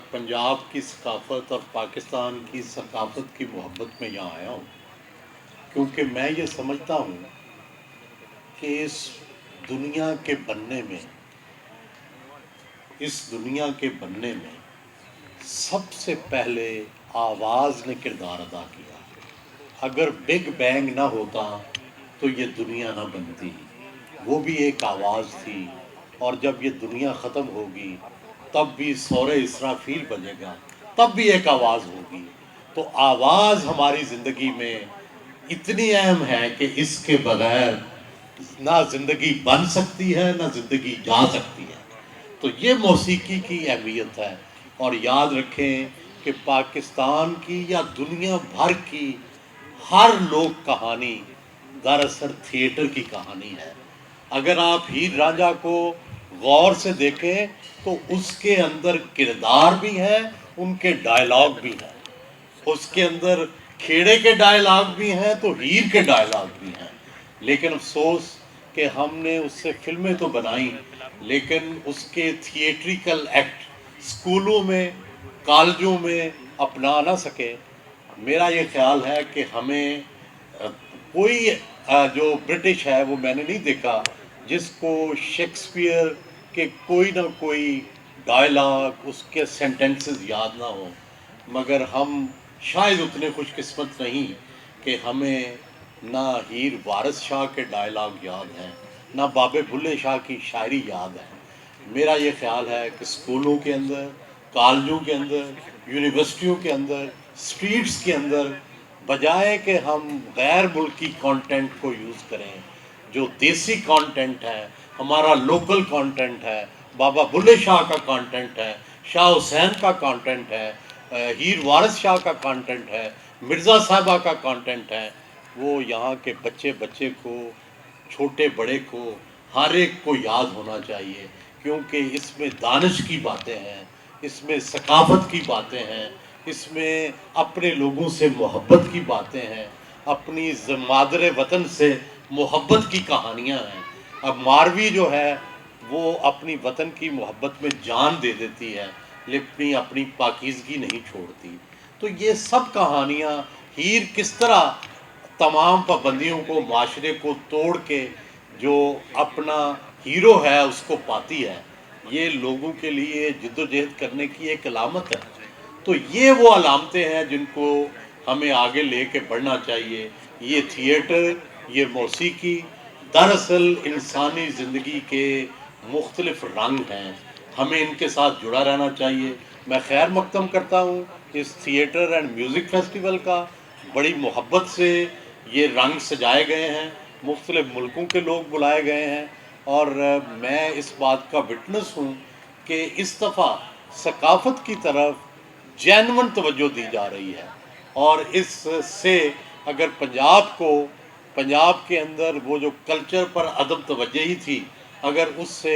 पंजाब की सकाफ़त और पाकिस्तान की सकाफ़त की मोहब्बत में यहाँ आया हूँ, क्योंकि मैं ये समझता हूँ कि इस दुनिया के बनने में सबसे पहले आवाज़ ने किरदार अदा किया। अगर बिग बैंग ना होता तो ये दुनिया ना बनती, वो भी एक आवाज़ थी। और जब ये दुनिया ख़त्म होगी तब भी सौरे इसराफील बजेगा, तब भी एक आवाज़ होगी। तो आवाज़ हमारी ज़िंदगी में इतनी अहम है कि इसके बगैर ना ज़िंदगी बन सकती है ना ज़िंदगी जा सकती है। तो ये मौसीकी की अहमियत है। और याद रखें कि पाकिस्तान की या दुनिया भर की हर लोक कहानी दरअसल थिएटर की कहानी है। अगर आप हीर रांझा को गौर से देखें तो उसके अंदर किरदार भी है, उनके डायलॉग भी हैं। उसके अंदर खेड़े के डायलॉग भी हैं तो हीर के डायलॉग भी हैं। लेकिन अफसोस कि हमने उससे फिल्में तो बनाई, लेकिन उसके थिएट्रिकल एक्ट स्कूलों में कॉलेजों में अपना ना सके। मेरा ये ख्याल है कि हमें कोई जो ब्रिटिश है वो मैंने नहीं देखा जिसको शेक्सपियर के कोई ना कोई डायलॉग उसके सेंटेंसेस याद ना हो, मगर हम शायद उतने खुशकिस्मत नहीं कि हमें ना हीर वारिस शाह के डायलॉग याद हैं, ना बाबे बुल्ले शाह की शायरी याद है। मेरा ये ख्याल है कि स्कूलों के अंदर, कॉलेजों के अंदर, यूनिवर्सिटियों के अंदर, स्ट्रीट्स के अंदर बजाय कि हम गैर मुल्की कंटेंट को यूज़ करें, जो देसी कंटेंट है, हमारा लोकल कंटेंट है, बाबा बुल्ले शाह का कंटेंट है, शाह हुसैन का कंटेंट है, हीर वारिस शाह का कंटेंट है, मिर्ज़ा साहबा का कंटेंट है, वो यहाँ के बच्चे बच्चे को, छोटे बड़े को, हर एक को याद होना चाहिए। क्योंकि इसमें दानिश की बातें हैं, इसमें सकाफ़त की बातें हैं, इसमें अपने लोगों से मोहब्बत की बातें हैं, अपनी मादरे वतन से मोहब्बत की कहानियाँ हैं। अब मारवी जो है वो अपनी वतन की मोहब्बत में जान दे देती है, लेकिन अपनी पाकीज़गी नहीं छोड़ती। तो ये सब कहानियाँ हीर किस तरह तमाम पाबंदियों को, माशरे को तोड़ के जो अपना हीरो है उसको पाती है, ये लोगों के लिए जिद्दोजहद करने की एक अलामत है। तो ये वो अलामतें हैं जिनको हमें आगे लेके बढ़ना चाहिए। ये थिएटर, ये मौसीकी दरअसल इंसानी ज़िंदगी के मुख्तलिफ रंग हैं, हमें इनके साथ जुड़ा रहना चाहिए। मैं खैर मकदम करता हूँ इस थिएटर एंड म्यूज़िक फेस्टिवल का। बड़ी मोहब्बत से ये रंग सजाए गए हैं, मुख्तलिफ मुल्कों के लोग बुलाए गए हैं, और मैं इस बात का विटनेस हूँ कि इस दफ़ा सकाफ़त की तरफ जेन्युइन तवज्जो दी जा रही है। और इससे अगर पंजाब के अंदर वो जो कल्चर पर अदम तवज्जोही थी, अगर उससे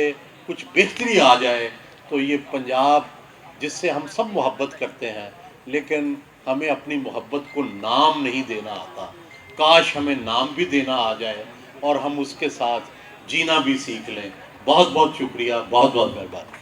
कुछ बेहतरी आ जाए तो ये पंजाब जिससे हम सब मोहब्बत करते हैं, लेकिन हमें अपनी मोहब्बत को नाम नहीं देना आता। काश हमें नाम भी देना आ जाए और हम उसके साथ जीना भी सीख लें। बहुत बहुत शुक्रिया, बहुत बहुत मेहरबानी।